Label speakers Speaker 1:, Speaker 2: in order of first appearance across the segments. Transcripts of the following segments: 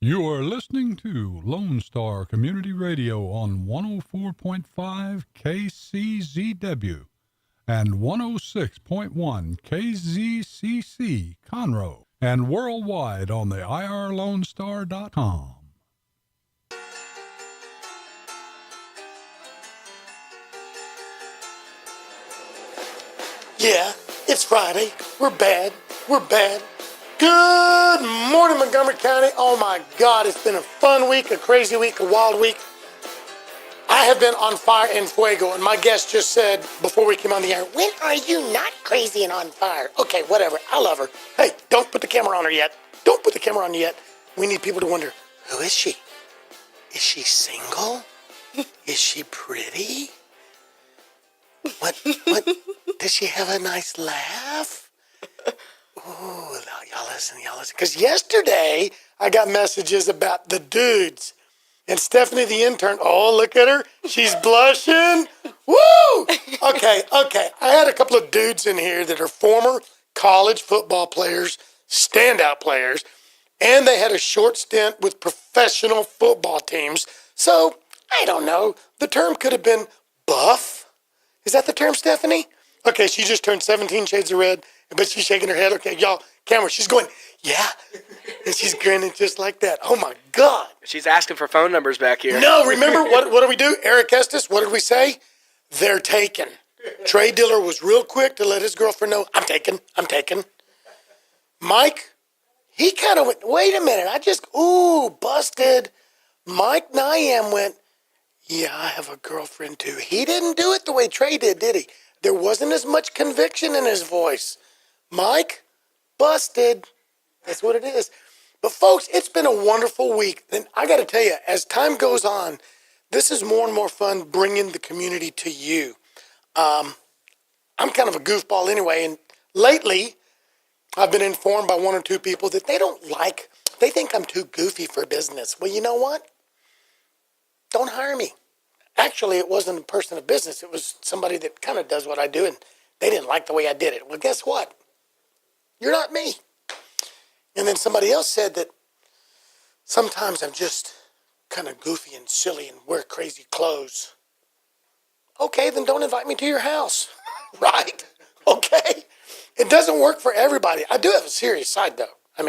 Speaker 1: You are listening to Lone Star Community Radio on 104.5 KCZW and 106.1 KZCC Conroe and worldwide on the irlonestar.com.
Speaker 2: Yeah, it's Friday. We're bad. Good morning, Montgomery County. Oh my God, it's been a fun week, a crazy week, a wild week. I have been on fire and fuego, and my guest just said before we came on the air, when are you not crazy and on fire? Okay, whatever. I love her. Hey, don't put the camera on her yet. We need people to wonder, who is she? Is she single? Is she pretty? What? Does she have a nice laugh? Ooh, y'all listen. Because yesterday, I got messages about the dudes. And Stephanie, the intern, oh, look at her. She's blushing. Woo! Okay. I had a couple of dudes in here that are former college football players, standout players, and they had a short stint with professional football teams. So, I don't know. The term could have been buff. Is that the term, Stephanie? Okay, she just turned 17 shades of red, but she's shaking her head. Okay, y'all, camera, she's going, yeah. And she's grinning just like that. Oh, my God.
Speaker 3: She's asking for phone numbers back here.
Speaker 2: No, remember, what do we do? Eric Estes, what did we say? They're taken. Trey Diller was real quick to let his girlfriend know, I'm taken. Mike, he kind of went, wait a minute, busted. Mike Nyam went, yeah, I have a girlfriend too. He didn't do it the way Trey did he? There wasn't as much conviction in his voice. Mike, busted. That's what it is. But folks, it's been a wonderful week. And I got to tell you, as time goes on, this is more and more fun bringing the community to you. I'm kind of a goofball anyway. And lately, I've been informed by one or two people that they think I'm too goofy for business. Well, you know what? Don't hire me. Actually, it wasn't a person of business. It was somebody that kind of does what I do, and they didn't like the way I did it. Well, guess what? You're not me. And then somebody else said that sometimes I'm just kind of goofy and silly and wear crazy clothes. Okay, then don't invite me to your house. Right? Okay? It doesn't work for everybody. I do have a serious side, though. I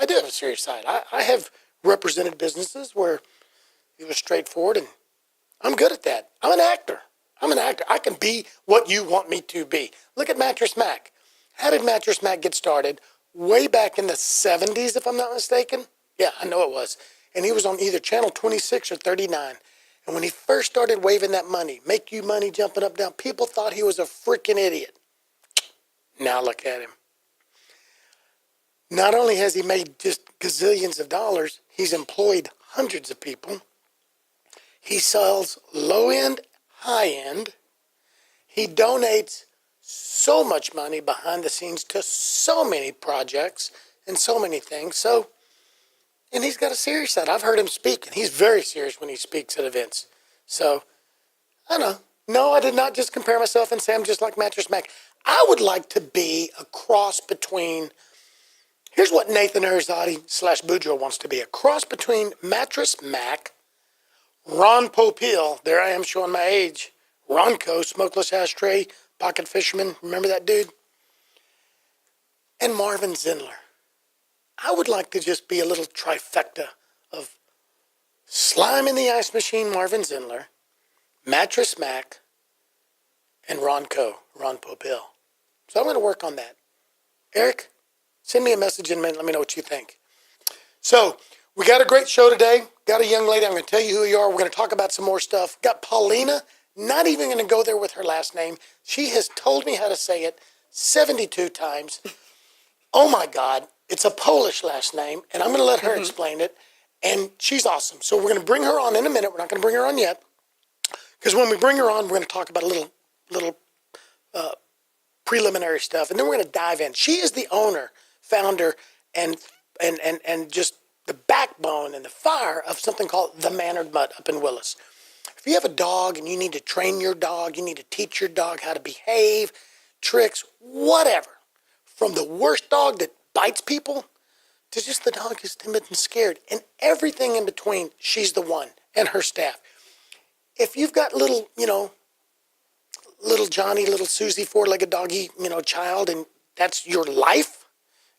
Speaker 2: do have a serious side. I have represented businesses where it was straightforward, and I'm good at that. I'm an actor. I can be what you want me to be. Look at Mattress Mac. How did Mattress Mac get started? Way back in the 70s, if I'm not mistaken. Yeah, I know it was. And he was on either channel 26 or 39. And when he first started waving that money, make you money jumping up, down, people thought he was a freaking idiot. Now look at him. Not only has he made just gazillions of dollars, he's employed hundreds of people. He sells low-end, high-end. He donates so much money behind the scenes to so many projects and so many things. And he's got a serious side. I've heard him speak, and he's very serious when he speaks at events. So, I don't know. No, I did not just compare myself and say I'm just like Mattress Mac. I would like to be a cross between, here's what Nathan Arrazate / Boudreaux wants to be, a cross between Mattress Mac, Ron Popeil, there I am showing my age, Ronco, Smokeless Ashtray, Pocket Fisherman, remember that dude? And Marvin Zindler. I would like to just be a little trifecta of Slime in the Ice Machine, Marvin Zindler, Mattress Mac, and Ronco, Ron Popeil. So I'm going to work on that. Eric, send me a message in a minute. Let me know what you think. So we got a great show today. Got a young lady. I'm going to tell you who you are. We're going to talk about some more stuff. Got Paulina. Not even going to go there with her last name. She has told me how to say it 72 times. Oh, my God. It's a Polish last name, and I'm going to let her explain it. And she's awesome. So we're going to bring her on in a minute. We're not going to bring her on yet. Because when we bring her on, we're going to talk about a little preliminary stuff. And then we're going to dive in. She is the owner, founder, and just the backbone and the fire of something called the Mannered Mutt up in Willis. If you have a dog and you need to train your dog, you need to teach your dog how to behave, tricks, whatever, from the worst dog that bites people to just the dog is timid and scared. And everything in between, she's the one, and her staff. If you've got little Johnny, little Susie, four-legged doggy, child, and that's your life,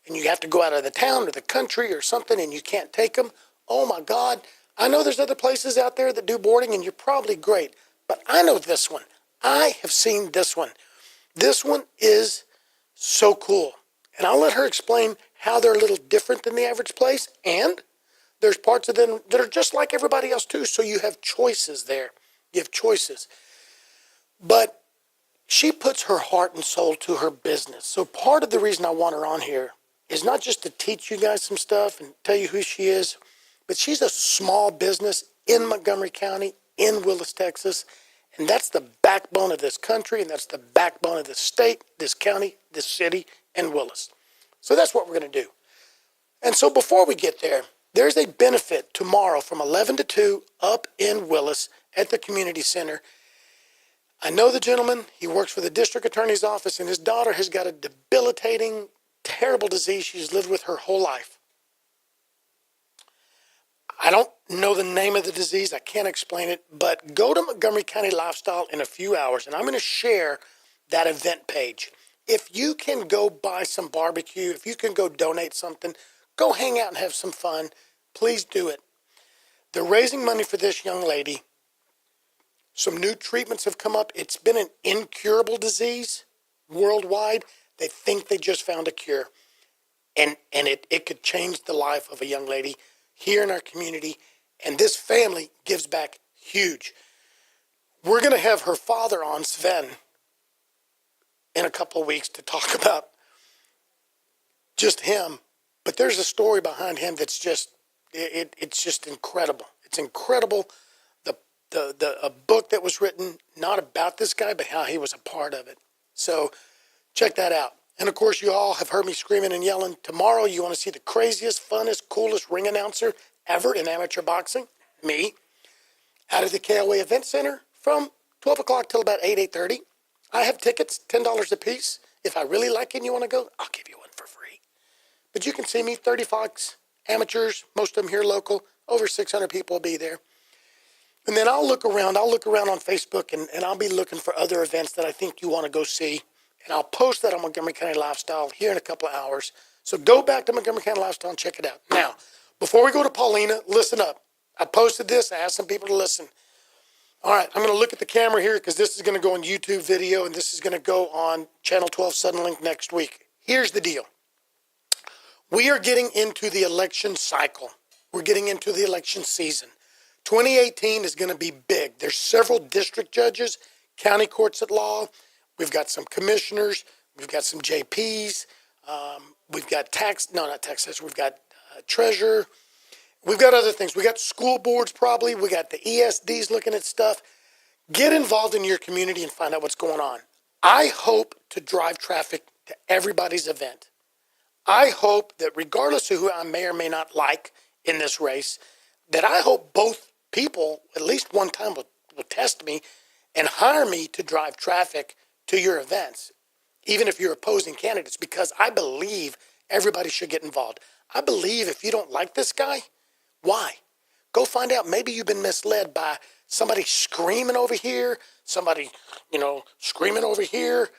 Speaker 2: and you have to go out of the town or the country or something, and you can't take them, oh my God. I know there's other places out there that do boarding, and you're probably great, but I know this one. I have seen this one. This one is so cool. And I'll let her explain how they're a little different than the average place. And there's parts of them that are just like everybody else too. So you have choices there. You have choices. But she puts her heart and soul to her business. So part of the reason I want her on here is not just to teach you guys some stuff and tell you who she is, but she's a small business in Montgomery County, in Willis, Texas. And that's the backbone of this country, and that's the backbone of this state, this county, this city, and Willis. So that's what we're going to do. And so before we get there, there's a benefit tomorrow from 11 to 2 up in Willis at the community center. I know the gentleman. He works for the district attorney's office, and his daughter has got a debilitating, terrible disease she's lived with her whole life. I don't know the name of the disease. I can't explain it, but go to Montgomery County Lifestyle in a few hours, and I'm going to share that event page. If you can go buy some barbecue, if you can go donate something, go hang out and have some fun, please do it. They're raising money for this young lady. Some new treatments have come up. It's been an incurable disease worldwide. They think they just found a cure, and it could change the life of a young lady here in our community, and this family gives back huge. We're going to have her father on, Sven, in a couple of weeks to talk about just him, but there's a story behind him that's just, it's just incredible. It's incredible, a book that was written, not about this guy, but how he was a part of it. So check that out. And, of course, you all have heard me screaming and yelling. Tomorrow you want to see the craziest, funnest, coolest ring announcer ever in amateur boxing, me, out of the KOA Event Center from 12 o'clock till about 8:30. I have tickets, $10 a piece. If I really like it and you want to go, I'll give you one for free. But you can see me, 30 folks, amateurs, most of them here local. Over 600 people will be there. And then I'll look around on Facebook, and I'll be looking for other events that I think you want to go see. And I'll post that on Montgomery County Lifestyle here in a couple of hours. So go back to Montgomery County Lifestyle and check it out. Now, before we go to Paulina, listen up. I posted this. I asked some people to listen. All right, I'm going to look at the camera here because this is going to go on YouTube video, and this is going to go on Channel 12 Suddenlink next week. Here's the deal. We are getting into the election cycle. We're getting into the election season. 2018 is going to be big. There's several district judges, county courts at law. We've got some commissioners. We've got some JPs. We've got we've got treasurer. We've got other things. We got school boards probably. We got the ESDs looking at stuff. Get involved in your community and find out what's going on. I hope to drive traffic to everybody's event. I hope that regardless of who I may or may not like in this race, that I hope both people at least one time will test me and hire me to drive traffic to your events, even if you're opposing candidates, because I believe everybody should get involved. I believe if you don't like this guy, why? Go find out. Maybe you've been misled by somebody screaming over here, somebody, screaming over here.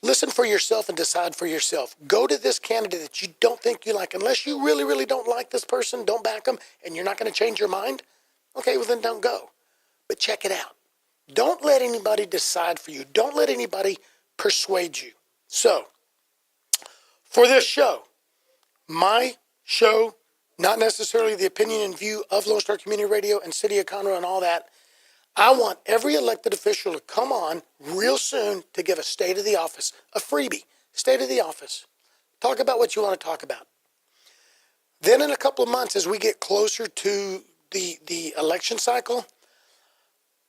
Speaker 2: Listen for yourself and decide for yourself. Go to this candidate that you don't think you like. Unless you really, really don't like this person, don't back them, and you're not going to change your mind, okay, well then don't go. But check it out. Don't let anybody decide for you. Don't let anybody persuade you. So, for this show, my show, not necessarily the opinion and view of Lone Star Community Radio and City of Conroe and all that, I want every elected official to come on real soon to give a state of the office, a freebie, state of the office. Talk about what you want to talk about. Then in a couple of months, as we get closer to the election cycle,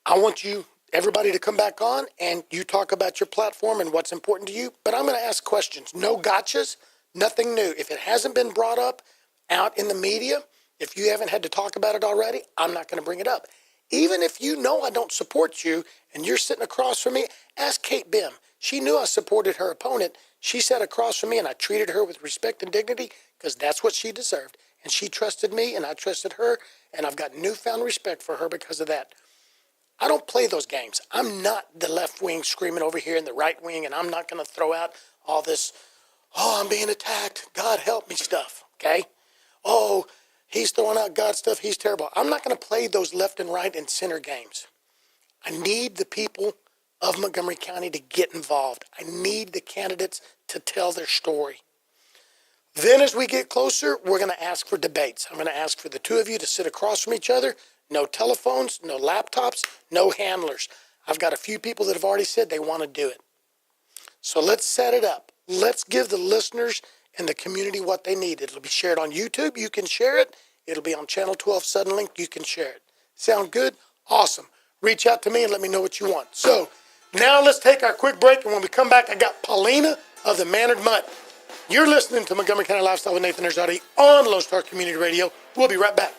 Speaker 2: I want everybody to come back on and you talk about your platform and what's important to you. But I'm going to ask questions. No gotchas, nothing new. If it hasn't been brought up out in the media, if you haven't had to talk about it already, I'm not going to bring it up. Even if you know I don't support you and you're sitting across from me, ask Kate Bim. She knew I supported her opponent. She sat across from me and I treated her with respect and dignity because that's what she deserved. And she trusted me, and I trusted her, and I've got newfound respect for her because of that. I don't play those games. I'm not the left wing screaming over here in the right wing, and I'm not going to throw out all this, oh, I'm being attacked, God help me stuff, okay? Oh, he's throwing out God stuff, he's terrible. I'm not going to play those left and right and center games. I need the people of Montgomery County to get involved. I need the candidates to tell their story. Then as we get closer, we're going to ask for debates. I'm going to ask for the two of you to sit across from each other. No telephones, no laptops, no handlers. I've got a few people that have already said they want to do it. So let's set it up. Let's give the listeners and the community what they need. It'll be shared on YouTube. You can share it. It'll be on Channel 12 Suddenlink. You can share it. Sound good? Awesome. Reach out to me and let me know what you want. So now let's take our quick break. And when we come back, I got Paulina of the Mannered Mutt. You're listening to Montgomery County Lifestyle with Nathan Arrazate on Lone Star Community Radio. We'll be right back.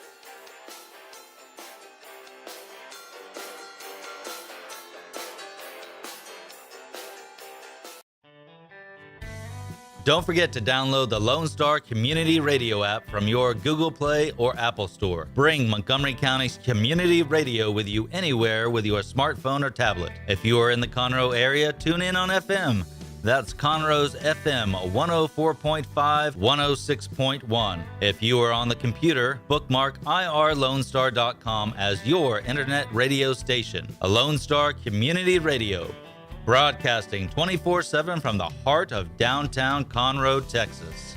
Speaker 4: Don't forget to download the Lone Star Community Radio app from your Google Play or Apple Store. Bring Montgomery County's community radio with you anywhere with your smartphone or tablet. If you are in the Conroe area, tune in on FM. That's Conroe's FM 104.5, 106.1. If you are on the computer, bookmark irlonestar.com as your internet radio station. A Lone Star Community Radio. Broadcasting 24/7 from the heart of downtown Conroe, Texas.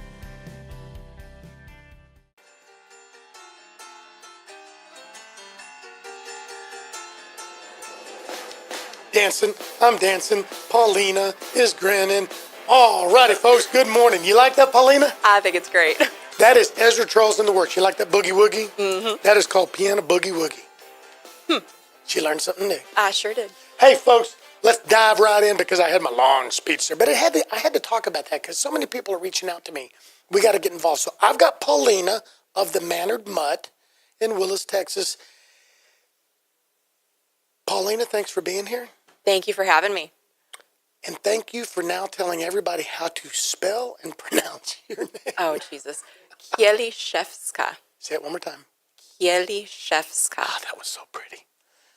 Speaker 2: Dancing, I'm dancing. Paulina is grinning. All righty, folks, good morning. You like that, Paulina?
Speaker 5: I think it's great.
Speaker 2: That is Ezra Charles in the works. You like that boogie woogie?
Speaker 5: Mm-hmm.
Speaker 2: That is called piano boogie woogie. She learned something new.
Speaker 5: I sure did.
Speaker 2: Hey, folks, let's dive right in because I had my long speech there. But I had to talk about that because so many people are reaching out to me. We got to get involved. So I've got Paulina of the Mannered Mutt in Willis, Texas. Paulina, thanks for being here.
Speaker 5: Thank you for having me.
Speaker 2: And thank you for now telling everybody how to spell and pronounce your name.
Speaker 5: Oh, Jesus. Kieliszewska.
Speaker 2: Say it one more time.
Speaker 5: Kieliszewska.
Speaker 2: Oh, that was so pretty.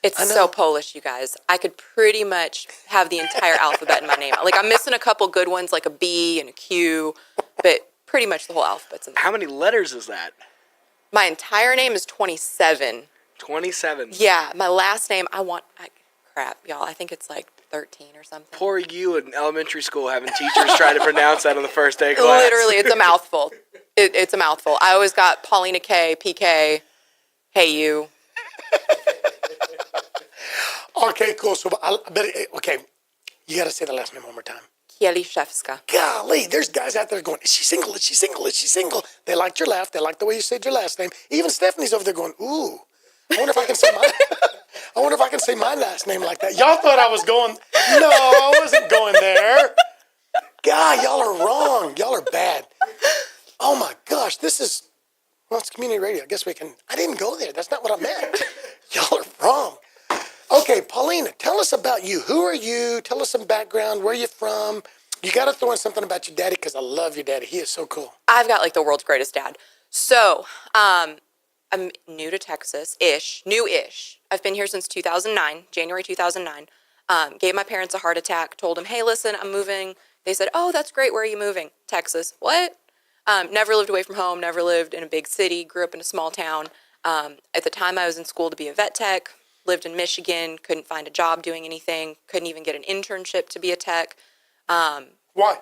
Speaker 5: It's so Polish, you guys. I could pretty much have the entire alphabet in my name. Like, I'm missing a couple good ones, like a B and a Q, but pretty much the whole alphabet's in there.
Speaker 3: How many letters is that?
Speaker 5: My entire name is 27.
Speaker 3: 27.
Speaker 5: Yeah, my last name, crap, y'all. I think it's like 13 or something.
Speaker 3: Poor you in elementary school having teachers try to pronounce that on the first day of class.
Speaker 5: Literally, it's a mouthful. It's a mouthful. I always got Paulina K, PK, hey you.
Speaker 2: Okay, cool. So, you got to say the last name one more time.
Speaker 5: Kieliszewska.
Speaker 2: Golly, there's guys out there going, is she single? Is she single? Is she single? They liked your laugh. They liked the way you said your last name. Even Stephanie's over there going, ooh, I wonder if I can say my last name like that. Y'all thought I was going, no, I wasn't going there. God, y'all are wrong. Y'all are bad. Oh my gosh, it's community radio. I guess I didn't go there. That's not what I meant. Y'all are wrong. Okay, Paulina, tell us about you. Who are you? Tell us some background. Where are you from? You got to throw in something about your daddy because I love your daddy. He is so cool.
Speaker 5: I've got like the world's greatest dad. So, I'm new to Texas-ish, new-ish. I've been here since 2009, January 2009. Gave my parents a heart attack, told them, hey, listen, I'm moving. They said, oh, that's great. Where are you moving? Texas. What? Never lived away from home, never lived in a big city, grew up in a small town. At the time I was in school to be a vet tech, lived in Michigan, couldn't find a job doing anything, couldn't even get an internship to be a tech.
Speaker 2: Why?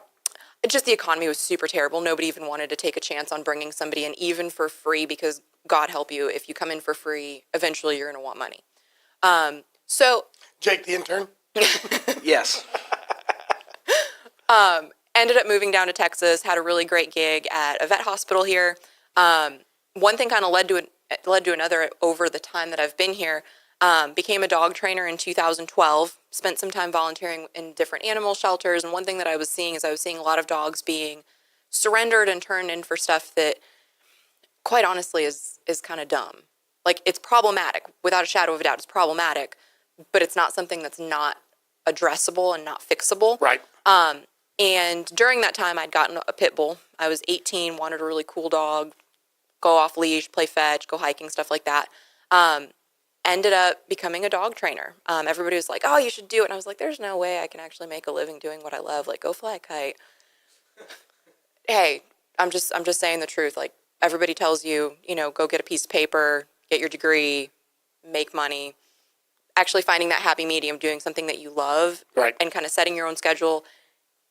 Speaker 5: Just the economy was super terrible. Nobody even wanted to take a chance on bringing somebody in, even for free, because God help you, if you come in for free, eventually you're going to want money.
Speaker 2: Jake, the intern?
Speaker 3: Yes.
Speaker 5: Ended up moving down to Texas, had a really great gig at a vet hospital here. One thing kind of led to another over the time that I've been here. Became a dog trainer in 2012, spent some time volunteering in different animal shelters, and one thing that I was seeing a lot of dogs being surrendered and turned in for stuff that, quite honestly, is kind of dumb. Like, it's problematic. Without a shadow of a doubt, it's problematic, but it's not something that's not addressable and not fixable.
Speaker 2: Right.
Speaker 5: And during that time, I'd gotten a pit bull. I was 18, wanted a really cool dog, go off leash, play fetch, go hiking, stuff like that. Ended up becoming a dog trainer. Everybody was like, oh, you should do it. And I was like, there's no way I can actually make a living doing what I love. Like, go fly a kite. Hey, I'm just saying the truth. Like, everybody tells you, go get a piece of paper, get your degree, make money. Actually finding that happy medium, doing something that you love,
Speaker 2: Right.
Speaker 5: and kind of setting your own schedule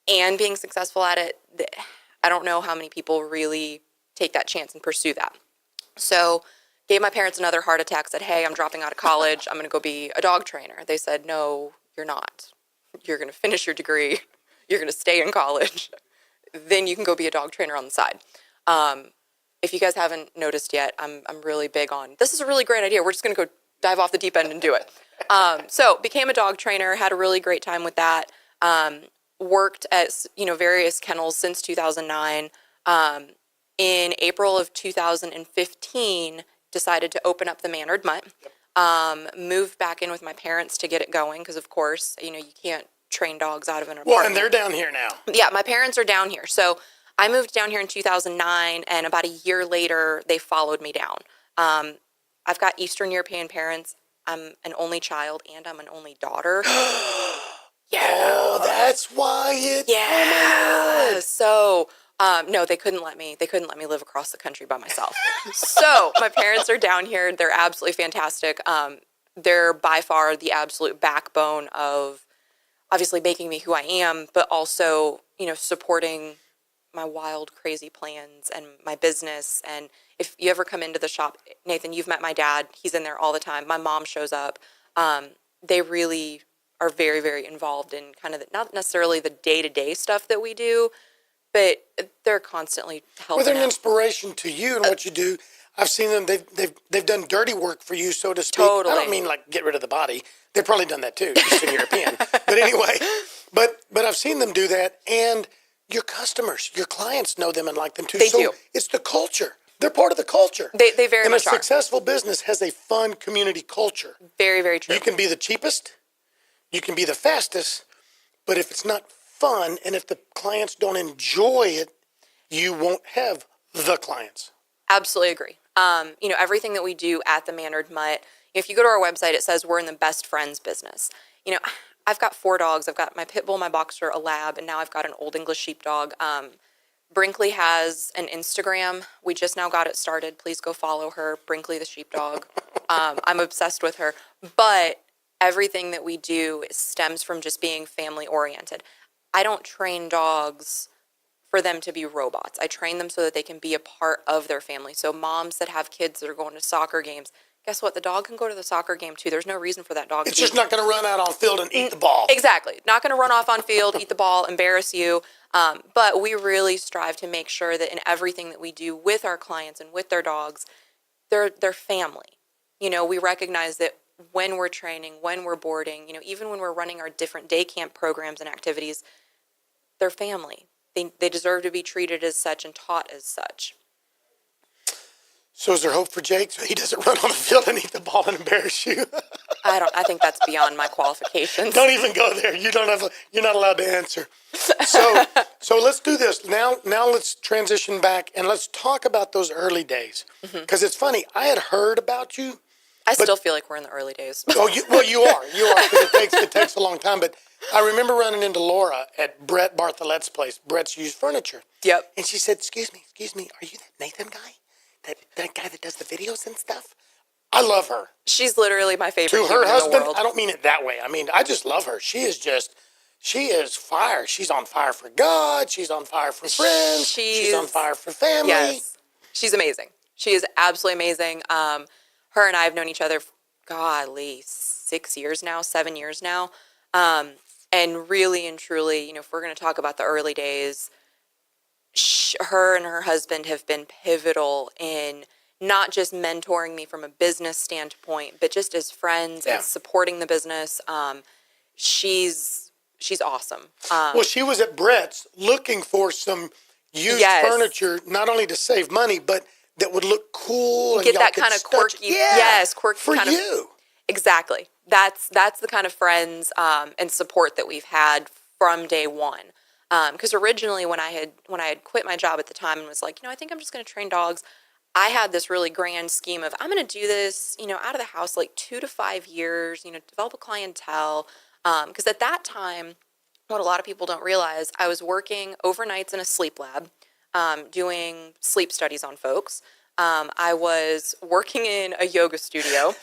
Speaker 5: and being successful at it. I don't know how many people really take that chance and pursue that. So gave my parents another heart attack, said, hey, I'm dropping out of college. I'm going to go be a dog trainer. They said, no, you're not. You're going to finish your degree. You're going to stay in college. Then you can go be a dog trainer on the side. If you guys haven't noticed yet, I'm really big on, this is a really great idea. We're just going to go dive off the deep end and do it. So became a dog trainer, had a really great time with that. Worked at, various kennels since 2009. In April of 2015, decided to open up the Mannered Mutt. Moved back in with my parents to get it going because, of course, you can't train dogs out of an apartment.
Speaker 2: Well, and they're down here now.
Speaker 5: Yeah, my parents are down here. So I moved down here in 2009, and about a year later, they followed me down. I've got Eastern European parents. I'm an only child, and I'm an only daughter.
Speaker 2: Yeah. Oh, that's why it.
Speaker 5: Yeah.
Speaker 2: Oh my God.
Speaker 5: So, no, they couldn't let me live across the country by myself. So my parents are down here. They're absolutely fantastic. They're by far the absolute backbone of obviously making me who I am, but also, supporting my wild, crazy plans and my business. And if you ever come into the shop, Nathan, you've met my dad. He's in there all the time. My mom shows up. They really are very, very involved in kind of not necessarily the day-to-day stuff that we do, but they're constantly helping.
Speaker 2: Well, they're an
Speaker 5: out.
Speaker 2: inspiration to you and what you do. I've seen them. They've done dirty work for you, so to speak.
Speaker 5: Totally.
Speaker 2: I don't mean like get rid of the body. They've probably done that too, Eastern European. But anyway, but I've seen them do that, and your customers, your clients know them and like them too.
Speaker 5: They
Speaker 2: so
Speaker 5: do.
Speaker 2: It's the culture. They're part of the culture.
Speaker 5: They very
Speaker 2: and
Speaker 5: much
Speaker 2: a
Speaker 5: are.
Speaker 2: successful business has a fun community culture.
Speaker 5: Very, very true.
Speaker 2: You can be the cheapest, you can be the fastest, but if it's not fun and if the clients don't enjoy it, you won't have the clients.
Speaker 5: Absolutely agree. Everything that we do at the Mannered Mutt, if you go to our website, it says we're in the best friends business. I've got 4 dogs. I've got my pit bull, my boxer, a lab, and now I've got an Old English sheepdog. Brinkley has an Instagram. We just now got it started. Please go follow her, Brinkley the sheepdog. I'm obsessed with her. But everything that we do stems from just being family oriented. I don't train dogs for them to be robots. I train them so that they can be a part of their family. So moms that have kids that are going to soccer games, guess what? The dog can go to the soccer game too. There's no reason for that dog
Speaker 2: It's
Speaker 5: to
Speaker 2: just not going to run out on field and eat the ball.
Speaker 5: Exactly. Not going to run off on field, eat the ball, embarrass you. But we really strive to make sure that in everything that we do with our clients and with their dogs, they're family. We recognize that when we're training, when we're boarding, even when we're running our different day camp programs and activities, they're family. They deserve to be treated as such and taught as such.
Speaker 2: So is there hope for Jake so he doesn't run on the field and eat the ball and embarrass you?
Speaker 5: I think that's beyond my qualifications.
Speaker 2: Don't even go there. You're not allowed to answer. So let's do this. Now let's transition back and let's talk about those early days. Because it's funny, I had heard about you.
Speaker 5: I still feel like we're in the early days.
Speaker 2: You are. Because it takes a long time. But I remember running into Laura at Brett Bartholet's place, Brett's Used Furniture.
Speaker 5: Yep.
Speaker 2: And she said, excuse me, are you that Nathan guy? That guy that does the videos and stuff? I love her.
Speaker 5: She's literally my favorite
Speaker 2: To
Speaker 5: human
Speaker 2: her
Speaker 5: in the
Speaker 2: husband,
Speaker 5: world.
Speaker 2: I don't mean it that way. I mean, I just love her. She is fire. She's on fire for God. She's on fire for friends. She's on fire for family.
Speaker 5: Yes. She's amazing. She is absolutely amazing. Her and I have known each other, golly, 7 years now. And really and truly, if we're going to talk about the early days, her and her husband have been pivotal in not just mentoring me from a business standpoint, but just as friends and supporting the business. She's awesome.
Speaker 2: Well, she was at Brett's looking for some used furniture, not only to save money, but that would look cool.
Speaker 5: Get
Speaker 2: and
Speaker 5: that kind of quirky. Yes, quirky
Speaker 2: for
Speaker 5: kind
Speaker 2: you.
Speaker 5: Exactly. That's the kind of friends and support that we've had from day one. Because originally when I had quit my job at the time and was like, I think I'm just going to train dogs, I had this really grand scheme of I'm going to do this, out of the house like 2 to 5 years, develop a clientele. Because at that time, what a lot of people don't realize, I was working overnights in a sleep lab, doing sleep studies on folks. I was working in a yoga studio,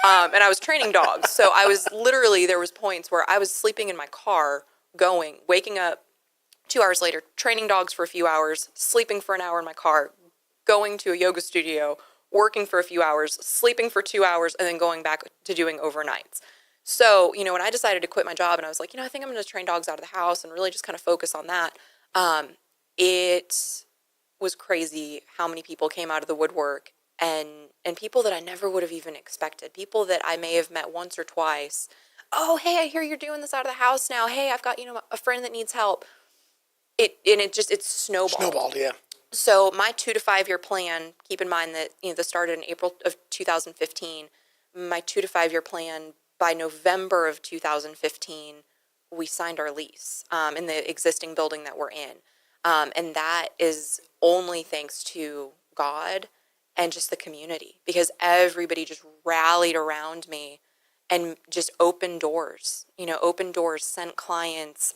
Speaker 5: and I was training dogs. So I was literally, there was points where I was sleeping in my car, waking up 2 hours later, training dogs for a few hours, sleeping for an hour in my car, going to a yoga studio, working for a few hours, sleeping for 2 hours, and then going back to doing overnights. So, when I decided to quit my job and I was like, I think I'm going to train dogs out of the house and really just kind of focus on that, it was crazy how many people came out of the woodwork and people that I never would have even expected, people that I may have met once or twice. Oh, hey, I hear you're doing this out of the house now. Hey, I've got, a friend that needs help. It's snowballed.
Speaker 2: Snowballed, yeah.
Speaker 5: So my 2 to 5 year plan, keep in mind that, this started in April of 2015. My 2 to 5 year plan, by November of 2015, we signed our lease in the existing building that we're in. And that is only thanks to God and just the community, because everybody just rallied around me and just opened doors, sent clients,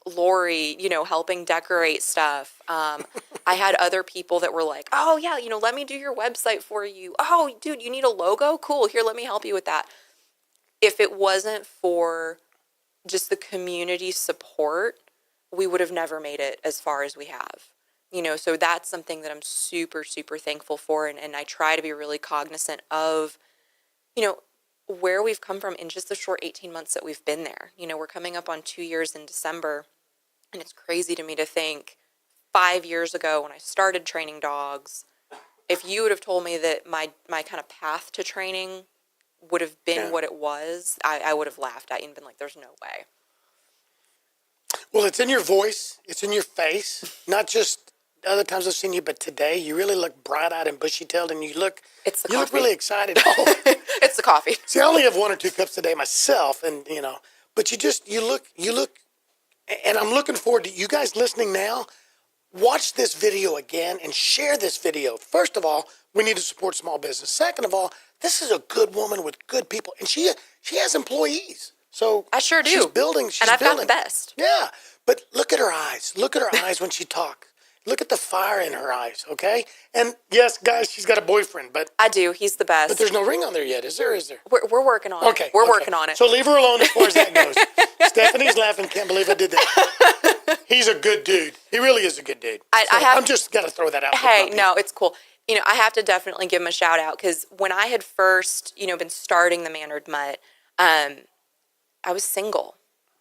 Speaker 5: Lori, helping decorate stuff. I had other people that were like, oh yeah, let me do your website for you. Oh, dude, you need a logo? Cool. Here, let me help you with that. If it wasn't for just the community support, we would have never made it as far as we have. So that's something that I'm super, super thankful for. And I try to be really cognizant of, where we've come from in just the short 18 months that we've been there. We're coming up on 2 years in December. And it's crazy to me to think 5 years ago when I started training dogs, if you would have told me that my kind of path to training would have been what it was, I would have laughed at you and been like, there's no way.
Speaker 2: Well, it's in your voice. It's in your face. Not just other times I've seen you, but today you really look bright-eyed and bushy-tailed, and you look really excited. Oh.
Speaker 5: It's the coffee.
Speaker 2: See, I only have 1 or 2 cups a day myself, and but you look, and I'm looking forward to you guys listening now. Watch this video again and share this video. First of all, we need to support small business. Second of all, this is a good woman with good people, and she has employees. So
Speaker 5: I sure do.
Speaker 2: She's building.
Speaker 5: And I've got the best.
Speaker 2: Yeah, but look at her eyes. Look at her eyes when she talks. Look at the fire in her eyes, okay? And yes, guys, she's got a boyfriend, but
Speaker 5: I do. He's the best.
Speaker 2: But there's no ring on there yet, is there?
Speaker 5: We're working on it. We're working on it.
Speaker 2: So leave her alone as far as that goes. Stephanie's laughing. Can't believe I did that. He's a good dude. He really is a good dude. I'm just got to throw that out.
Speaker 5: Hey, no, it's cool. I have to definitely give him a shout out because when I had first, been starting the Mannered Mutt, I was single.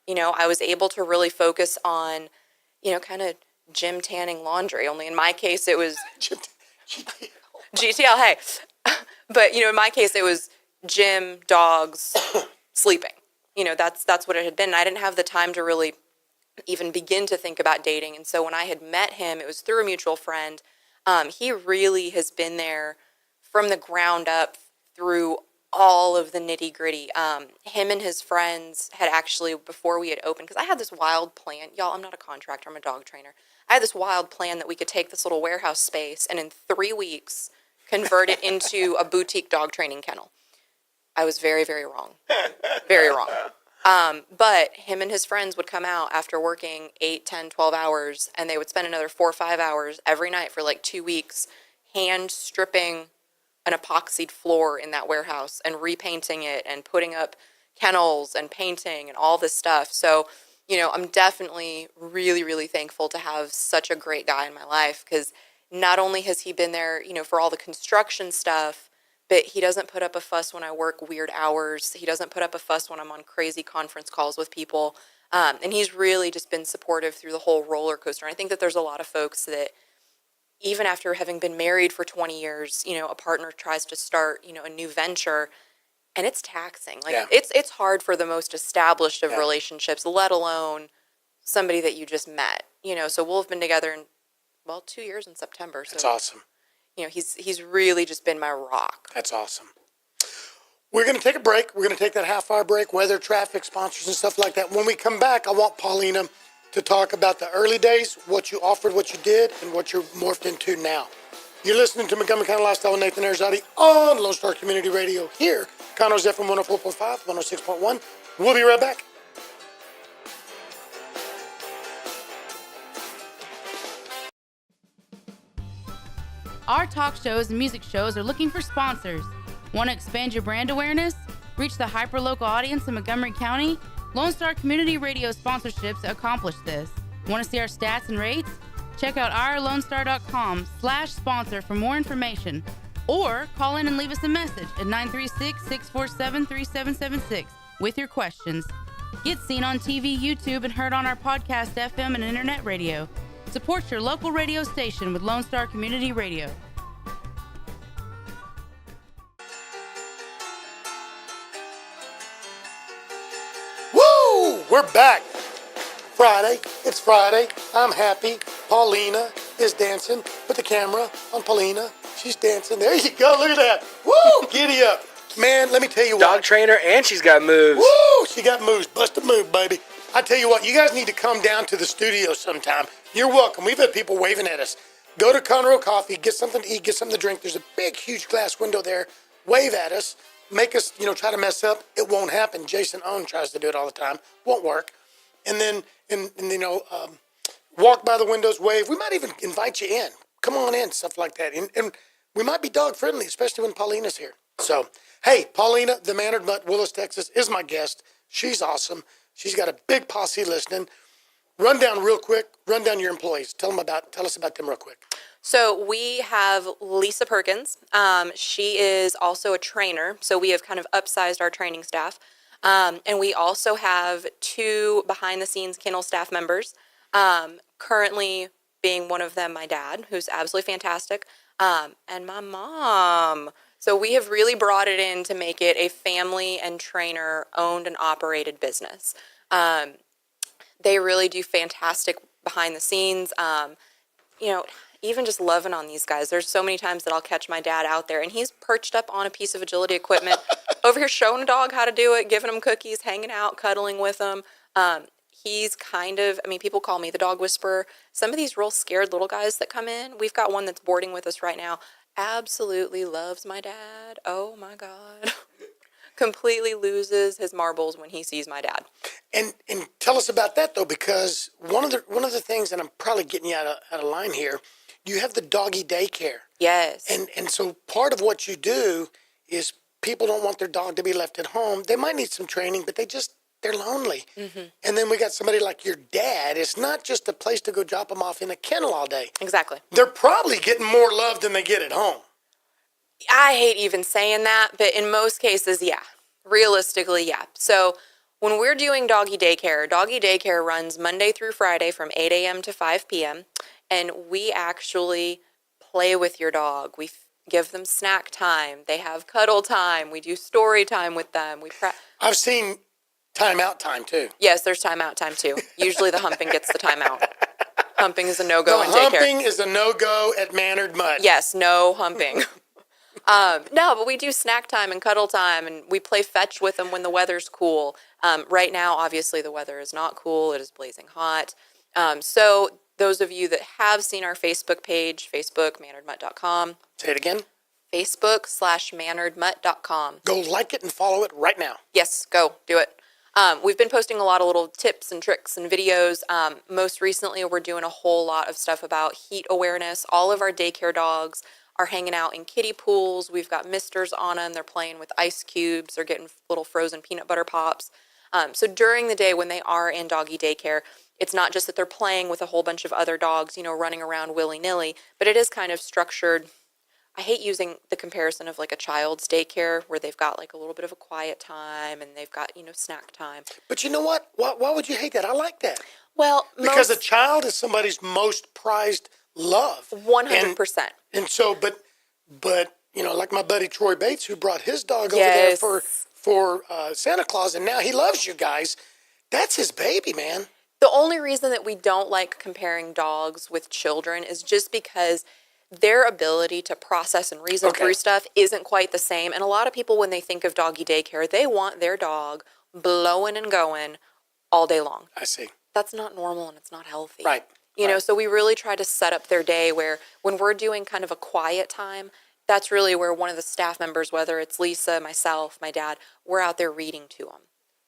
Speaker 5: I was able to really focus on, kind of gym tanning laundry. Only in my case, it was GTL. Hey, but in my case, it was gym, dogs, sleeping. That's what it had been. And I didn't have the time to really even begin to think about dating. And so when I had met him, it was through a mutual friend. He really has been there from the ground up through all of the nitty gritty. Him and his friends had actually, before we had opened, because I had this wild plan. Y'all, I'm not a contractor. I'm a dog trainer. I had this wild plan that we could take this little warehouse space and in 3 weeks convert it into a boutique dog training kennel. I was very, very wrong. Very wrong. But him and his friends would come out after working 8, 10, 12 hours, and they would spend another 4 or 5 hours every night for like 2 weeks hand stripping an epoxied floor in that warehouse and repainting it and putting up kennels and painting and all this stuff. So, I'm definitely really, really thankful to have such a great guy in my life because not only has he been there, for all the construction stuff, but he doesn't put up a fuss when I work weird hours. He doesn't put up a fuss when I'm on crazy conference calls with people. And he's really just been supportive through the whole roller coaster. And I think that there's a lot of folks that even after having been married for 20 years, a partner tries to start, a new venture, and it's taxing. It's hard for the most established of relationships, let alone somebody that you just met, so we'll have been together in, 2 years in September. So
Speaker 2: that's awesome.
Speaker 5: He's really just been my rock.
Speaker 2: That's awesome. We're going to take a break. We're going to take that half-hour break, weather, traffic, sponsors, and stuff like that. When we come back, I want Paulina to talk about the early days, what you offered, what you did, and what you're morphed into now. You're listening to Montgomery County Lifestyle with Nathan Arrazate on Lone Star Community Radio here, Conroe's FM 104.5, 106.1. We'll be right back.
Speaker 6: Our talk shows and music shows are looking for sponsors. Want to expand your brand awareness? Reach the hyper-local audience in Montgomery County? Lone Star Community Radio sponsorships accomplish this. Want to see our stats and rates? Check out ourlonestar.com/sponsor for more information. Or call in and leave us a message at 936-647-3776 with your questions. Get seen on TV, YouTube, and heard on our podcast, FM, and internet radio. Support your local radio station with Lone Star Community Radio.
Speaker 2: Woo! We're back. Friday. It's Friday. I'm happy. Paulina is dancing. Put the camera on Paulina. She's dancing. There you go. Look at that. Woo! Giddy up. Man, let me tell you what.
Speaker 3: Dog trainer, and she's got moves.
Speaker 2: Woo! She got moves. Bust a move, baby. I tell you what, you guys need to come down to the studio sometime. You're welcome. We've had people waving at us. Go to Conroe Coffee, get something to eat, get something to drink. There's a big, huge glass window there. Wave at us. Make us, try to mess up. It won't happen. Jason Owen tries to do it all the time. Won't work. And then, walk by the windows, wave. We might even invite you in. Come on in, stuff like that. And we might be dog friendly, especially when Paulina's here. So, hey, Paulina, the Mannered Mutt, Willis, Texas, is my guest. She's awesome. She's got a big posse listening. Run down real quick. Run down your employees. Tell us about them real quick.
Speaker 5: So we have Lisa Perkins. She is also a trainer. So we have kind of upsized our training staff. And we also have 2 behind-the-scenes kennel staff members. Currently being one of them, my dad, who's absolutely fantastic, and my mom. So we have really brought it in to make it a family and trainer owned and operated business. They really do fantastic behind the scenes. Even just loving on these guys. There's so many times that I'll catch my dad out there and he's perched up on a piece of agility equipment over here showing a dog how to do it, giving him cookies, hanging out, cuddling with them. He's people call me the dog whisperer. Some of these real scared little guys that come in, we've got one that's boarding with us right now, absolutely loves my dad. Oh my God. Completely loses his marbles when he sees my dad.
Speaker 2: And tell us about that though, because one of the things, and I'm probably getting you out of line here, you have the doggy daycare.
Speaker 5: Yes.
Speaker 2: And so part of what you do is people don't want their dog to be left at home. They might need some training, but they're lonely. Mm-hmm. And then we got somebody like your dad. It's not just a place to go drop them off in a kennel all day.
Speaker 5: Exactly.
Speaker 2: They're probably getting more love than they get at home.
Speaker 5: I hate even saying that, but in most cases, yeah. Realistically, yeah. So when we're doing doggy daycare runs Monday through Friday from 8 a.m. to 5 p.m. And we actually play with your dog. We give them snack time. They have cuddle time. We do story time with them.
Speaker 2: I've seen timeout time too.
Speaker 5: Yes, there's timeout time too. Usually the humping gets the timeout. Humping is a no-go in daycare.
Speaker 2: Humping is a no-go at Mannered Mutt.
Speaker 5: Yes, no humping. No, but we do snack time and cuddle time, and we play fetch with them when the weather's cool. Right now, obviously, the weather is not cool. It is blazing hot. So those of you that have seen our Facebook page, Facebook, manneredmutt.com.
Speaker 2: Say it again.
Speaker 5: Facebook/manneredmutt.com.
Speaker 2: Go like it and follow it right now.
Speaker 5: Yes, go. Do it. We've been posting a lot of little tips and tricks and videos. Most recently, we're doing a whole lot of stuff about heat awareness. All of our daycare dogs are hanging out in kiddie pools. We've got misters on them. They're playing with ice cubes. They're getting little frozen peanut butter pops. So during the day when they are in doggy daycare, it's not just that they're playing with a whole bunch of other dogs, running around willy-nilly, but it is kind of structured. I hate using the comparison of like a child's daycare where they've got like a little bit of a quiet time and they've got, snack time.
Speaker 2: But you know what? Why would you hate that? I like that.
Speaker 5: Well,
Speaker 2: because a child is somebody's most prized love.
Speaker 5: 100%.
Speaker 2: And so, but like my buddy Troy Bates, who brought his dog over there for Santa Claus, and now he loves you guys. That's his baby, man.
Speaker 5: The only reason that we don't like comparing dogs with children is just because their ability to process and reason through stuff isn't quite the same. And a lot of people, when they think of doggy daycare, they want their dog blowing and going all day long.
Speaker 2: I see.
Speaker 5: that's not normal and it's not healthy.
Speaker 2: Right.
Speaker 5: You know, so we really try to set up their day where when we're doing kind of a quiet time, that's really where one of the staff members, whether it's Lisa, myself, my dad, we're out there reading to them.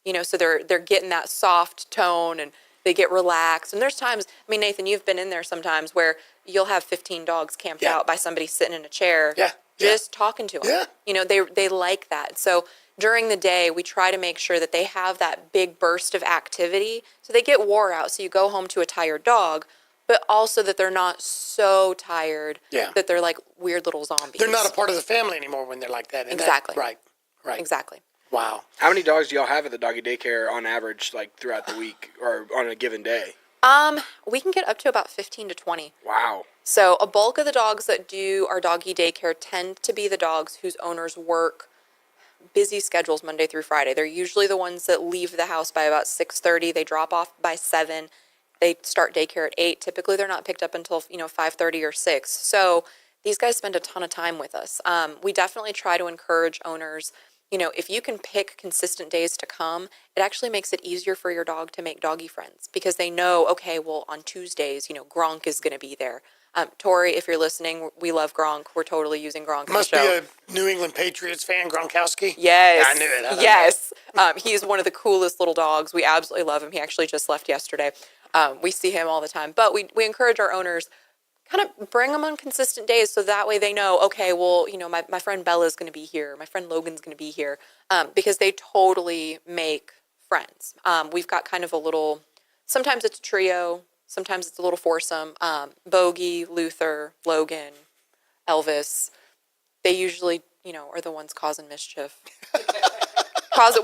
Speaker 5: You know, so they're getting that soft tone and they get relaxed. And there's times, I mean, Nathan, you've been in there sometimes where you'll have 15 dogs camped out by somebody sitting in a chair, just talking to them.
Speaker 2: Yeah.
Speaker 5: You know, they like that. So during the day, we try to make sure that they have that big burst of activity so they get wore out. So you go home to a tired dog, but also that they're not so tired that they're like weird little zombies.
Speaker 2: They're not a part of the family anymore when they're like that. And
Speaker 5: Exactly.
Speaker 2: Right.
Speaker 5: Exactly.
Speaker 2: Wow.
Speaker 3: How many dogs do y'all have at the doggy daycare on average, like throughout the week or on a given day?
Speaker 5: We can get up to about 15 to 20.
Speaker 3: Wow.
Speaker 5: So a bulk of the dogs that do our doggy daycare tend to be the dogs whose owners work busy schedules Monday through Friday. They're usually the ones that leave the house by about 6:30. They drop off by 7. They start daycare at 8. Typically, they're not picked up until 5:30 or 6. So these guys spend a ton of time with us. We definitely try to encourage owners. You know, if you can pick consistent days to come, it actually makes it easier for your dog to make doggy friends because they know, okay, well, on Tuesdays, Gronk is going to be there. Tori, if you're listening, we love Gronk. We're totally using Gronk.
Speaker 2: Must be a New England Patriots fan, Gronkowski.
Speaker 5: Yes.
Speaker 2: I knew it.
Speaker 5: Yes. He's one of the coolest little dogs. We absolutely love him. He actually just left yesterday. We see him all the time. But we encourage our owners, kind of bring them on consistent days so that way they know, okay, well, my friend Bella's going to be here. My friend Logan's going to be here because they totally make friends. We've got kind of a little, sometimes it's a trio, sometimes it's a little foursome. Bogey, Luther, Logan, Elvis, they usually, are the ones causing mischief.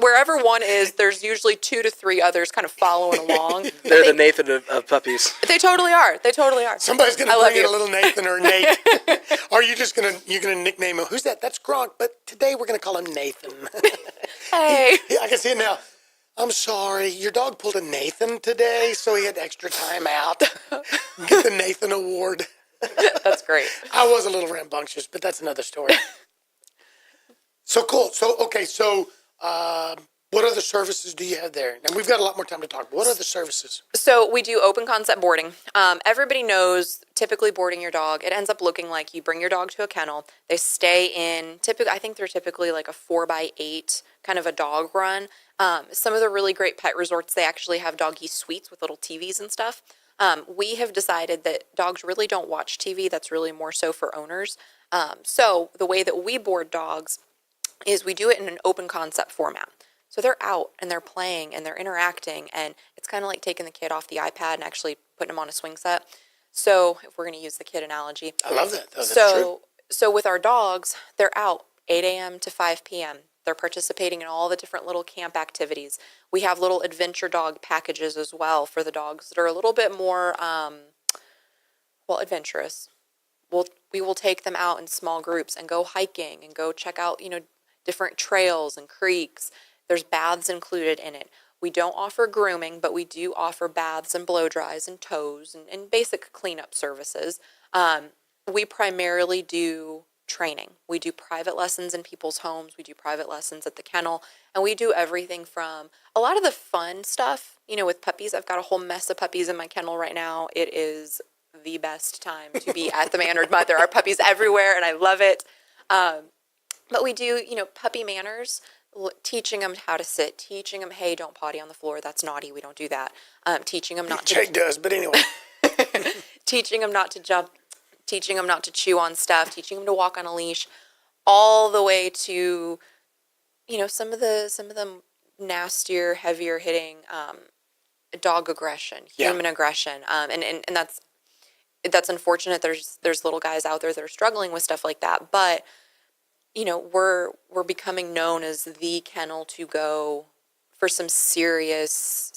Speaker 5: Wherever one is, there's usually 2 to 3 others kind of following along.
Speaker 3: They're the Nathan of puppies.
Speaker 5: They totally are. They totally are.
Speaker 2: Somebody's going to bring in a little Nathan or Nate. Or you're gonna nickname him. Who's that? That's Gronk. But today we're going to call him Nathan.
Speaker 5: Hey.
Speaker 2: I can see it now. I'm sorry. Your dog pulled a Nathan today, so he had extra time out. Get the Nathan Award.
Speaker 5: That's great.
Speaker 2: I was a little rambunctious, but that's another story. So cool. So what other services do you have there? And we've got a lot more time to talk. What other services?
Speaker 5: So we do open concept boarding. Everybody knows typically boarding your dog, it ends up looking like you bring your dog to a kennel. They stay in, I think they're typically like a 4x8 kind of a dog run. Some of the really great pet resorts, they actually have doggy suites with little TVs and stuff. We have decided that dogs really don't watch TV. That's really more so for owners. So the way that we board dogs is we do it in an open concept format. So they're out and they're playing and they're interacting, and it's kind of like taking the kid off the iPad and actually putting them on a swing set. So if we're going to use the kid analogy.
Speaker 2: I love that. That's
Speaker 5: true. So with our dogs, they're out 8 a.m. to 5 p.m. They're participating in all the different little camp activities. We have little adventure dog packages as well for the dogs that are a little bit more, adventurous. We will take them out in small groups and go hiking and go check out, different trails and creeks. There's baths included in it. We don't offer grooming, but we do offer baths and blow dries and tows and basic cleanup services. We primarily do training. We do private lessons in people's homes. We do private lessons at the kennel. And we do everything from a lot of the fun stuff, with puppies. I've got a whole mess of puppies in my kennel right now. It is the best time to be at the Mannered Mutt. There are puppies everywhere, and I love it. But we do, puppy manners, teaching them how to sit, teaching them, hey, don't potty on the floor. That's naughty. We don't do that. Teaching them not to.
Speaker 2: Jake does, but anyway.
Speaker 5: Teaching them not to jump, teaching them not to chew on stuff, teaching them to walk on a leash, all the way to, some of the nastier, heavier hitting dog aggression, human aggression, and that's unfortunate. There's little guys out there that are struggling with stuff like that, but we're becoming known as the kennel to go for some serious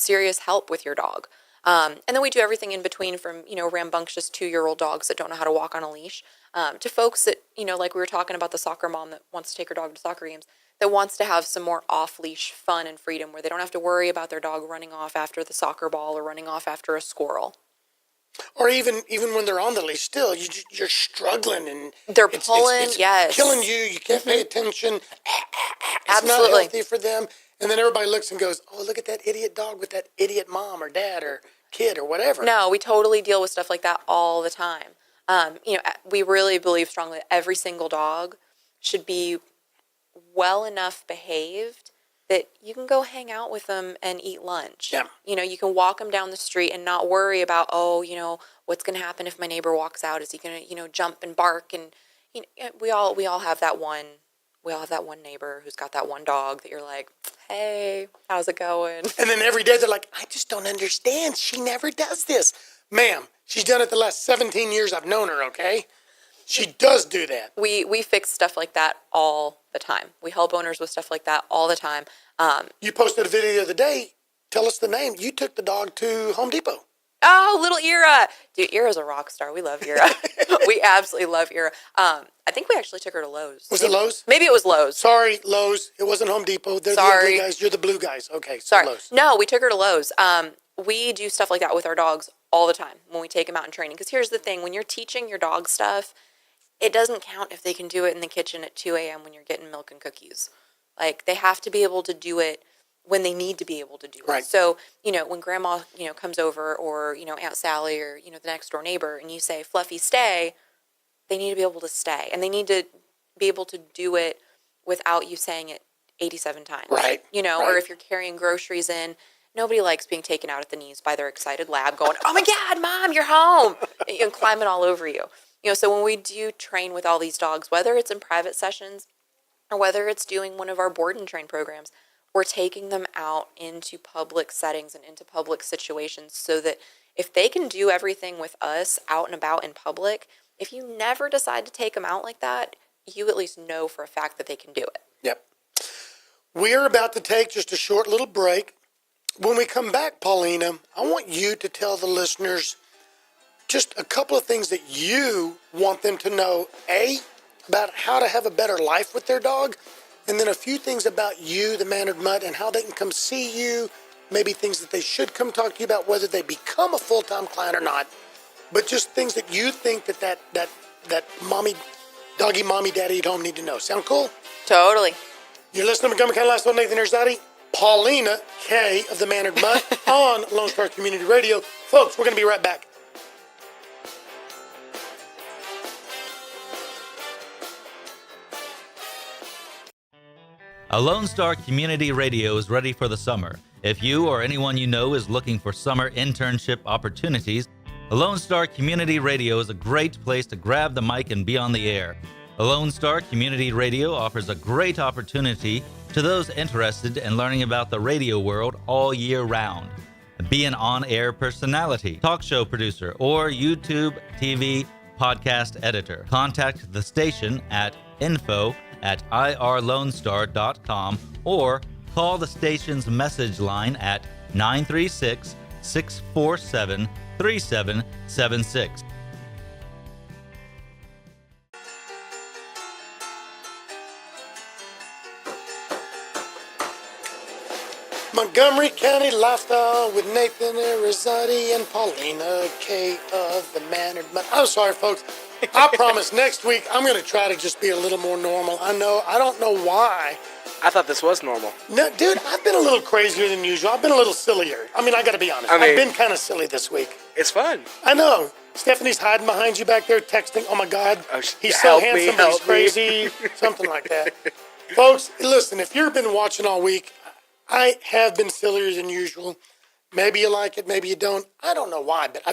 Speaker 5: help with your dog. And then we do everything in between from, rambunctious 2-year-old dogs that don't know how to walk on a leash, to folks that, like we were talking about the soccer mom that wants to take her dog to soccer games, that wants to have some more off-leash fun and freedom where they don't have to worry about their dog running off after the soccer ball or running off after a squirrel.
Speaker 2: Or even when they're on the leash, still you're struggling and
Speaker 5: they're pulling.
Speaker 2: It's
Speaker 5: yes,
Speaker 2: killing you. You can't pay attention. It's
Speaker 5: Absolutely
Speaker 2: not healthy for them. And then everybody looks and goes, oh, look at that idiot dog with that idiot mom or dad or kid or whatever.
Speaker 5: No, we totally deal with stuff like that all the time. We really believe strongly that every single dog should be well enough behaved that you can go hang out with them and eat lunch.
Speaker 2: Yeah.
Speaker 5: You can walk them down the street and not worry about, what's going to happen if my neighbor walks out? Is he going to, jump and bark? And we all have that one. We all have that one neighbor who's got that one dog that you're like, hey, how's it going?
Speaker 2: And then every day they're like, I just don't understand. She never does this. Ma'am, she's done it the last 17 years I've known her, okay? She does do that.
Speaker 5: We fix stuff like that all the time. We help owners with stuff like that all the time.
Speaker 2: You posted a video the other day. Tell us the name. You took the dog to Home Depot.
Speaker 5: Oh, little Ira. Dude, Ira's a rock star. We love Ira. We absolutely love Ira. I think we actually took her to Lowe's.
Speaker 2: Was it Lowe's?
Speaker 5: Maybe it was Lowe's.
Speaker 2: Sorry, Lowe's. It wasn't Home Depot. They're the ugly guys. You're the blue guys. Okay, so
Speaker 5: Sorry.
Speaker 2: Lowe's.
Speaker 5: No, we took her to Lowe's. We do stuff like that with our dogs all the time when we take them out in training. Because here's the thing. When you're teaching your dog stuff, it doesn't count if they can do it in the kitchen at 2 a.m. when you're getting milk and cookies. Like, they have to be able to do it when they need to be able to do it.
Speaker 2: Right.
Speaker 5: So, when grandma, comes over or, Aunt Sally or, the next door neighbor and you say, Fluffy, stay, they need to be able to stay. And they need to be able to do it without you saying it 87 times.
Speaker 2: Right.
Speaker 5: Or if you're carrying groceries in, nobody likes being taken out at the knees by their excited lab going, oh my God, Mom, you're home, and climbing all over you. So when we do train with all these dogs, whether it's in private sessions or whether it's doing one of our board and train programs, we're taking them out into public settings and into public situations so that if they can do everything with us out and about in public, if you never decide to take them out like that, you at least know for a fact that they can do it.
Speaker 2: Yep. We are about to take just a short little break. When we come back, Paulina, I want you to tell the listeners just a couple of things that you want them to know, A, about how to have a better life with their dog, and then a few things about you, the Mannered Mutt, and how they can come see you, maybe things that they should come talk to you about, whether they become a full-time client or not, but just things that you think that mommy, doggy, mommy, daddy at home need to know. Sound cool?
Speaker 5: Totally.
Speaker 2: You're listening to Montgomery County Lifestyle, Nathan Arrazate, Paulina K of the Mannered Mutt on Lone Star Community Radio. Folks, we're going to be right back.
Speaker 4: A Lone Star Community Radio is ready for the summer. If you or anyone you know is looking for summer internship opportunities, a Lone Star Community Radio is a great place to grab the mic and be on the air. A Lone Star Community Radio offers a great opportunity to those interested in learning about the radio world all year round. Be an on-air personality, talk show producer, or YouTube, TV, podcast editor. Contact the station at info@irlonestar.com or call the station's message line at 936-647-3776.
Speaker 2: Montgomery County Lifestyle with Nathan Arrazate and Paulina K of the Mannered Mutt. I'm sorry, folks. I promise next week I'm going to try to just be a little more normal. I don't know why.
Speaker 3: I thought this was normal.
Speaker 2: No, dude, I've been a little crazier than usual. I've been a little sillier. I mean, I got to be honest. I've been kind of silly this week.
Speaker 3: It's fun.
Speaker 2: I know. Stephanie's hiding behind you back there texting. Oh, my God. He's so
Speaker 3: help me,
Speaker 2: handsome, but he's
Speaker 3: help me.
Speaker 2: crazy. Something like that. Folks, listen, if you've been watching all week, I have been sillier than usual. Maybe you like it, maybe you don't. I don't know why, but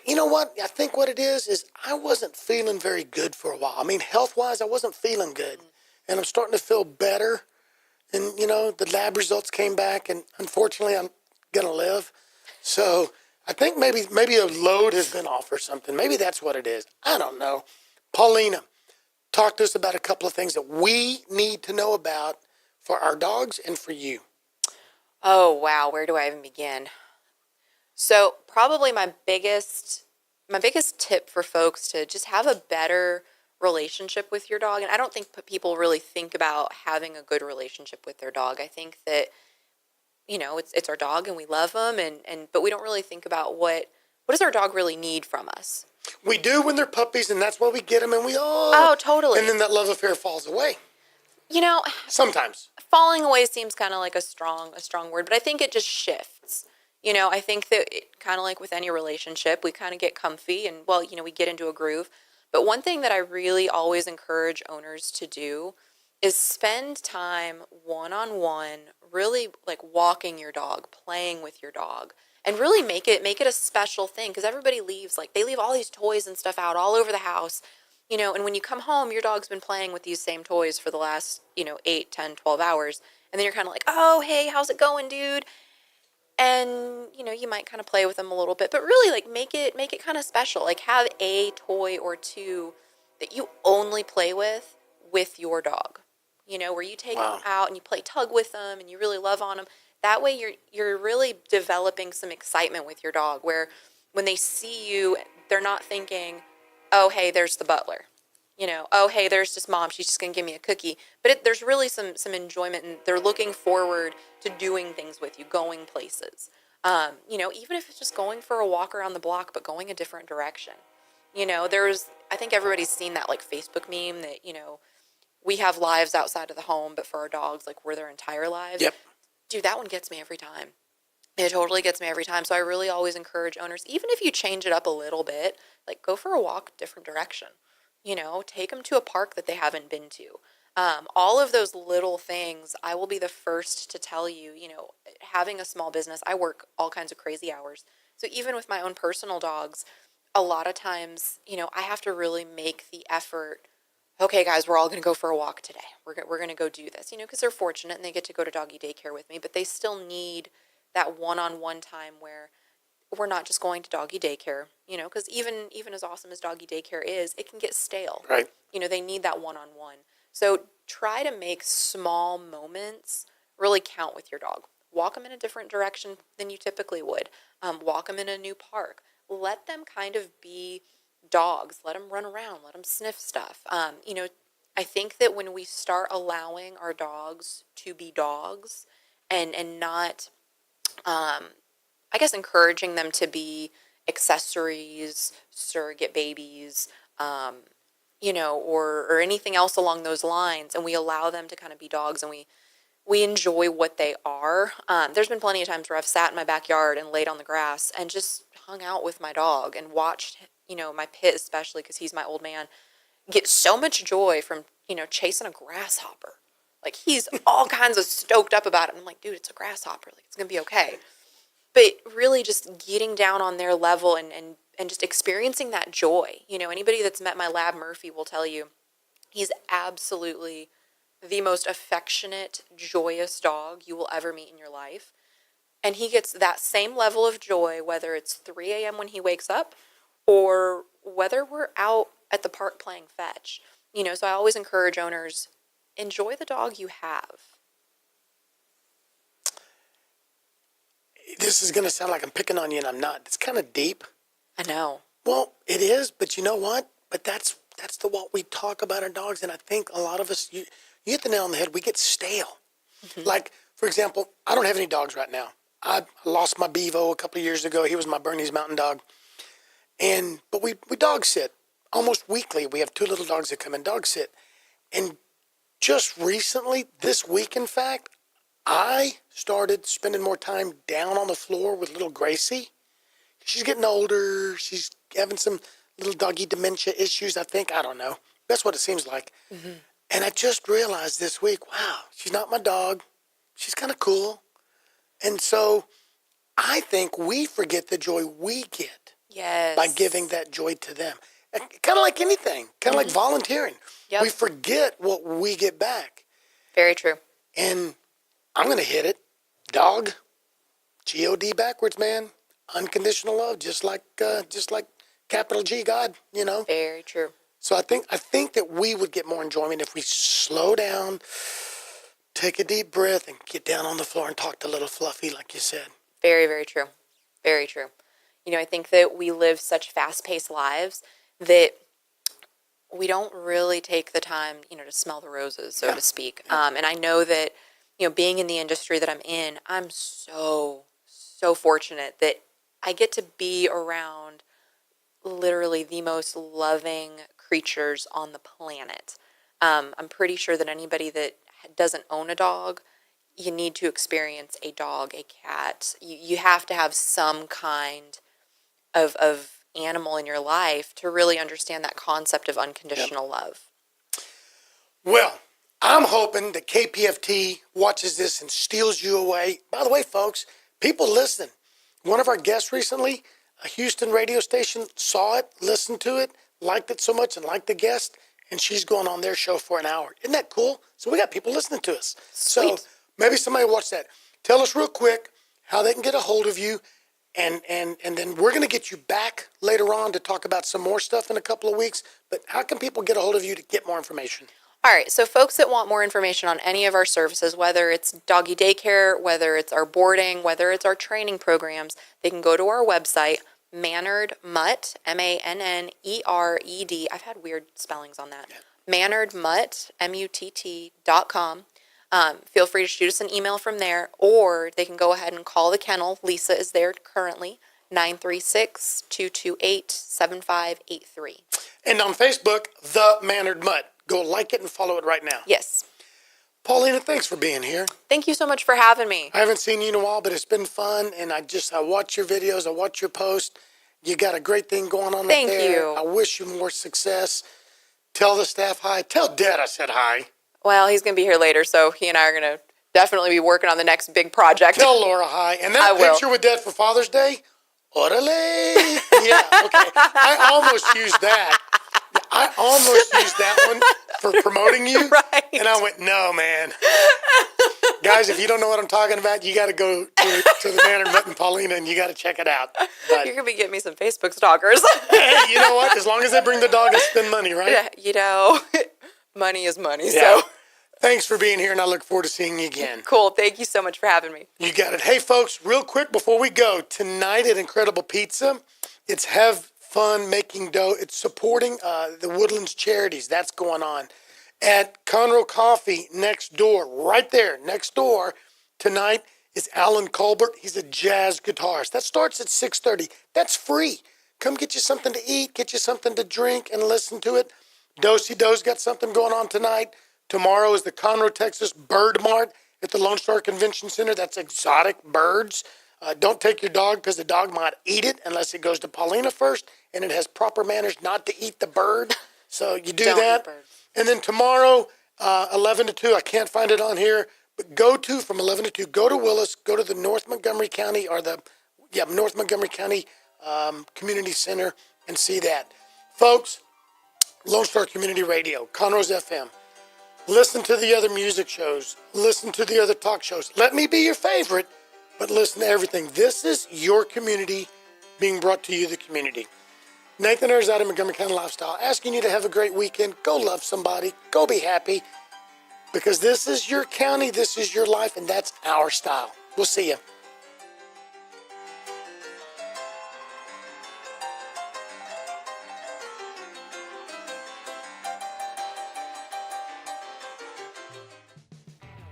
Speaker 2: you know what? I think what it is I wasn't feeling very good for a while. I mean, health-wise, I wasn't feeling good. And I'm starting to feel better. And, the lab results came back, and unfortunately, I'm going to live. So I think maybe a load has been off or something. Maybe that's what it is. I don't know. Paulina, talk to us about a couple of things that we need to know about for our dogs and for you.
Speaker 5: Oh, wow. Where do I even begin? So probably my biggest tip for folks to just have a better relationship with your dog. And I don't think people really think about having a good relationship with their dog. I think that, it's our dog and we love them, but we don't really think about what does our dog really need from us.
Speaker 2: We do when they're puppies, and that's why we get them, and we
Speaker 5: Oh, totally.
Speaker 2: And then that love affair falls away. Sometimes.
Speaker 5: Falling away seems kind of like a strong word, but I think it just shifts. I think that kind of like with any relationship, we kind of get comfy and, well, we get into a groove. But one thing that I really always encourage owners to do is spend time one-on-one, really like walking your dog, playing with your dog, and really make it a special thing, because everybody leaves, like they leave all these toys and stuff out all over the house, and when you come home, your dog's been playing with these same toys for the last, 8, 10, 12 hours. And then you're kind of like, oh, hey, how's it going, dude? And, you might kind of play with them a little bit, but really like make it kind of special. Like have a toy or two that you only play with your dog, where you take them out and you play tug with them and you really love on them. That way you're really developing some excitement with your dog, where when they see you, they're not thinking, oh, hey, there's the butler. Oh, hey, there's just mom. She's just going to give me a cookie. But there's really some enjoyment, and they're looking forward to doing things with you, going places. Even if it's just going for a walk around the block, but going a different direction. I think everybody's seen that like Facebook meme that, we have lives outside of the home, but for our dogs, like we're their entire lives.
Speaker 2: Yep.
Speaker 5: Dude, that one gets me every time. It totally gets me every time. So I really always encourage owners, even if you change it up a little bit, like go for a walk different direction. Take them to a park that they haven't been to. All of those little things, I will be the first to tell you, having a small business, I work all kinds of crazy hours. So even with my own personal dogs, a lot of times, I have to really make the effort. Okay, guys, we're all going to go for a walk today. We're going to go do this, because they're fortunate and they get to go to doggy daycare with me, but they still need that one-on-one time where we're not just going to doggy daycare, because even as awesome as doggy daycare is, it can get stale.
Speaker 2: Right.
Speaker 5: They need that one-on-one. So try to make small moments really count with your dog. Walk them in a different direction than you typically would. Walk them in a new park. Let them kind of be dogs. Let them run around. Let them sniff stuff. I think that when we start allowing our dogs to be dogs and not, I guess, encouraging them to be accessories, surrogate babies, or anything else along those lines, and we allow them to kind of be dogs, and we enjoy what they are. There's been plenty of times where I've sat in my backyard and laid on the grass and just hung out with my dog and watched, my Pit, especially because he's my old man, get so much joy from, chasing a grasshopper. Like, he's all kinds of stoked up about it. I'm like, dude, it's a grasshopper. Like, it's going to be okay. But really just getting down on their level and just experiencing that joy. Anybody that's met my lab Murphy will tell you he's absolutely the most affectionate, joyous dog you will ever meet in your life. And he gets that same level of joy, whether it's 3 a.m. when he wakes up or whether we're out at the park playing fetch. So I always encourage owners, enjoy the dog you have.
Speaker 2: This is going to sound like I'm picking on you, and I'm not. It's kind of deep.
Speaker 5: I know.
Speaker 2: Well, it is, but you know what? But that's what we talk about our dogs, and I think a lot of us, you hit the nail on the head, we get stale. Mm-hmm. Like, for example, I don't have any dogs right now. I lost my Bevo a couple of years ago. He was my Bernese Mountain Dog. But we dog sit almost weekly. We have 2 little dogs that come and dog sit. And just recently, this week, in fact, I started spending more time down on the floor with little Gracie. She's getting older. She's having some little doggy dementia issues, I think. I don't know. That's what it seems like. Mm-hmm. And I just realized this week, wow, she's not my dog. She's kind of cool. And so I think we forget the joy we get by giving that joy to them. Kind of like anything, kind of like volunteering. Yep. We forget what we get back.
Speaker 5: Very true.
Speaker 2: And I'm going to hit it. Dog, G-O-D backwards, man. Unconditional love, just like capital G, God,
Speaker 5: Very true.
Speaker 2: So I think that we would get more enjoyment if we slow down, take a deep breath, and get down on the floor and talk to little Fluffy, like you said.
Speaker 5: Very, very true. Very true. I think that we live such fast-paced lives that we don't really take the time, to smell the roses, so to speak. And I know that, being in the industry that I'm in, I'm so fortunate that I get to be around literally the most loving creatures on the planet. I'm pretty sure that anybody that doesn't own a dog, you need to experience a dog, a cat. You have to have some kind of animal in your life to really understand that concept of unconditional love.
Speaker 2: Well, I'm hoping that KPFT watches this and steals you away. By the way, folks, people listen. One of our guests recently, a Houston radio station, saw it, listened to it, liked it so much and liked the guest, and she's going on their show for an hour. Isn't that cool? So we got people listening to us.
Speaker 5: Sweet.
Speaker 2: So maybe somebody will watch that. Tell us real quick how they can get a hold of you, and then we're going to get you back later on to talk about some more stuff in a couple of weeks. But how can people get a hold of you to get more information?
Speaker 5: All right, so folks that want more information on any of our services, whether it's doggy daycare, whether it's our boarding, whether it's our training programs, they can go to our website, Mannered Mutt, Mannered. I've had weird spellings on that. Mannered Mutt, MUTT.com. Feel free to shoot us an email from there, or they can go ahead and call the kennel. Lisa is there currently, 936-228-7583.
Speaker 2: And on Facebook, The Mannered Mutt. Go like it and follow it right now.
Speaker 5: Yes.
Speaker 2: Paulina, thanks for being here.
Speaker 5: Thank you so much for having me.
Speaker 2: I haven't seen you in a while, but it's been fun, and I watch your videos, I watch your posts. You got a great thing going on
Speaker 5: Thank
Speaker 2: up there.
Speaker 5: you.
Speaker 2: I wish you more success. Tell the staff hi. Tell Dad I said hi.
Speaker 5: Well, he's going to be here later, so he and I are going to definitely be working on the next big project.
Speaker 2: Tell Laura hi. And that
Speaker 5: I will.
Speaker 2: picture with Dad for Father's Day, orale. Yeah, okay. I almost used that. One for promoting you.
Speaker 5: Right.
Speaker 2: And I went, no, man. Guys, if you don't know what I'm talking about, you got to go to the Mannered Mutt and Paulina, and you got to check it out. But,
Speaker 5: You're going to be getting me some Facebook stalkers.
Speaker 2: hey, you know what? As long as they bring the dog and spend money, right?
Speaker 5: You know, money is money,
Speaker 2: Yeah.
Speaker 5: so.
Speaker 2: Thanks for being here, and I look forward to seeing you again.
Speaker 5: Cool. Thank you so much for having me.
Speaker 2: You got it. Hey, folks, real quick before we go, tonight at Incredible Pizza, it's Have Fun Making Dough. It's supporting the Woodlands Charities. That's going on. At Conroe Coffee next door, right there, next door, tonight is Alan Colbert. He's a jazz guitarist. That starts at 6:30. That's free. Come get you something to eat, get you something to drink, and listen to it. Dosey Doe's got something going on tonight. Tomorrow is the Conroe, Texas Bird Mart at the Lone Star Convention Center. That's exotic birds. Don't take your dog because the dog might eat it unless it goes to Paulina first, and it has proper manners not to eat the bird. So you do
Speaker 5: Don't
Speaker 2: that.
Speaker 5: eat birds.
Speaker 2: And then tomorrow, 11 to 2, I can't find it on here, but from 11 to 2, go to Willis, go to the North Montgomery County Community Center and see that. Folks, Lone Star Community Radio, Conroe's FM. Listen to the other music shows. Listen to the other talk shows. Let me be your favorite, but listen to everything. This is your community being brought to you, the community. Nathan Arrazate, Montgomery County Lifestyle, asking you to have a great weekend. Go love somebody. Go be happy. Because this is your county, this is your life, and that's our style. We'll see you.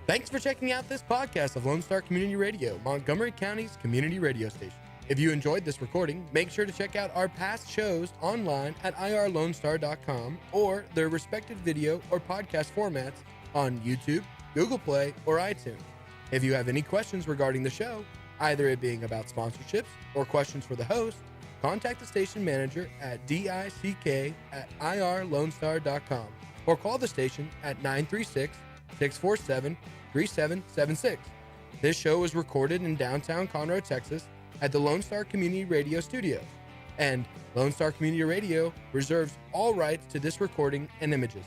Speaker 7: Thanks for checking out this podcast of Lone Star Community Radio, Montgomery County's community radio station. If you enjoyed this recording, make sure to check out our past shows online at irlonestar.com or their respective video or podcast formats on YouTube, Google Play, or iTunes. If you have any questions regarding the show, either it being about sponsorships or questions for the host, contact the station manager at dick@irlonestar.com or call the station at 936-647-3776. This show is recorded in downtown Conroe, Texas at the Lone Star Community Radio Studios, and Lone Star Community Radio reserves all rights to this recording and images.